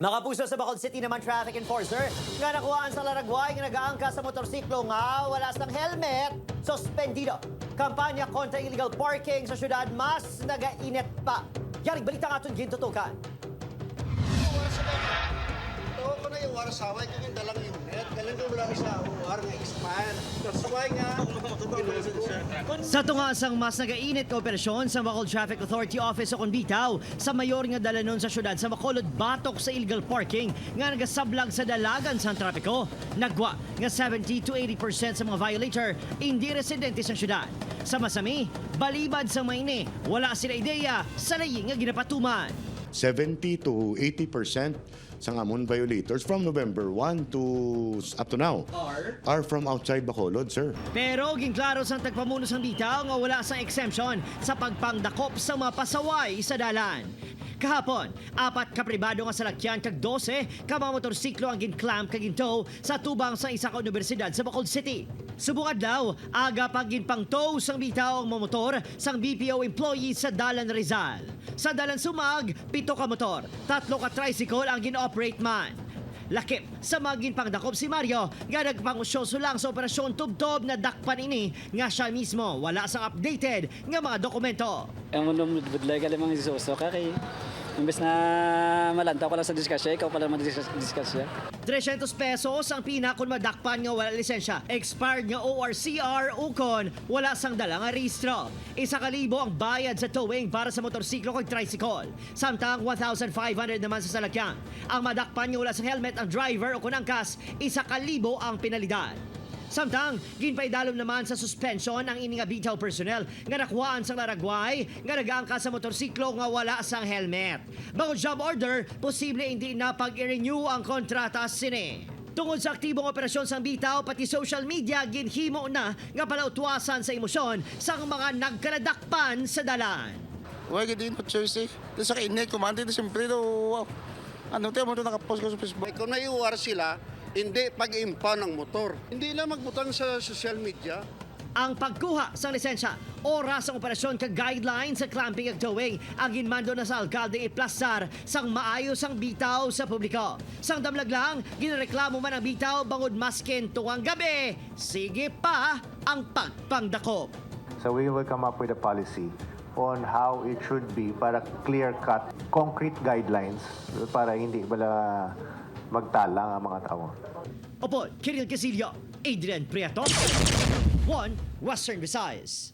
Nakapuso sa Bacolod City naman traffic enforcer nga nakuhaan sa Laragway nga nagaangka sa motorsiklo nga wala sang helmet, suspendido. Kampanya kontra illegal parking sa syudad mas nagainit pa. Yaring balita nga itong gintutukan. Ito ko na yung warsaway kung yung dalang unit. Galing ko wala sa war nga expand. That's why nga. Sa tungasang mas nagainit ka operasyon sa Bacolod Traffic Authority Office sa Conbitaw, sa mayor nga dalanon sa syudad sa Bacolod batok sa illegal parking nga nagasablag sa dalagan sa trapiko. Nagwa nga 70 to 80% sa mga violator hindi residente sa syudad. Sa Masami, balibad sa Maine, wala sila ideya sa laying nga ginapatuman. 70 to 80% sa amon violators from November 1 to up to now are from outside Bacolod, sir. Pero ginklaro sang tagpamuno sang bitaw nga wala sang exemption sa pagpangdakop sa mga pasaway sa dalan. Kahapon, 4 ka pribado nga salakyan kag 12 ka mga motorsiklo ang ginclamp kag gintow sa tubang sa isa ka universidad sa Bacolod City. Subukad daw, aga pag ginpangtow sang bitaw ang mga motor sang BPO employee sa Dalan Rizal. Sa Dalan Sumag, 7 ka motor, 3 ka tricycle ang gin-operate man. Lakip sa magin pangdakop si Mario nga nagpangusyoso lang sa operasyon tubtob na dakpan ini nga siya mismo wala sang updated nga mga dokumento. Ang mundo budlay ka lamang isuso ka kay imbes na malanta ko lang sa diskasya, ikaw pala mag-diskasya. 300 pesos ang pina kung madakpan nga wala lisensya. Expired nga ORCR o kon wala sang dala nga rehistro. 1,000 ang bayad sa towing para sa motorsiklo kag tricycle. Samtang 1,500 naman sa salakyan. Ang madakpan nga wala sa helmet ang driver o kung angkas, 1,000 ang penalidad. Samtang, ginpaidalom naman sa suspension ang ininga bitaw personnel nga nakuhaan sa Laragway nga nagaangka sa motorsiklo nga wala sang helmet. Bangod job order, posible hindi na pag-renew ang kontrata sini. Tungod sa aktibong operasyon sang bitaw, pati social media ginhimo na nga palautwasan sa emosyon sang mga nagkaladakpan sa dalan. Huwag din po Tuesday. Ito sa kainit, kumante ito siyempre ito. Wow. Ano tayo mo ito nakapost ko sa Facebook. Kung naiuwar sila, hindi pag-impound ng motor. Hindi lang magbutang sa social media. Ang pagkuha sa lisensya, oras ang operasyon kag guidelines sa clamping at towing ang ginmando na sa alkalde iplastar sang maayos ang bitaw sa publiko. Sang damlag lang, ginareklamo man ang bitaw bangod masken tuwang gabi. Sige pa ang pagpangdakop. So we will come up with a policy on how it should be para clear-cut, concrete guidelines para hindi bala magtala ang mga tao. Opo, Kiril Casillo, Adrian Prieto, 1 Western Visayas.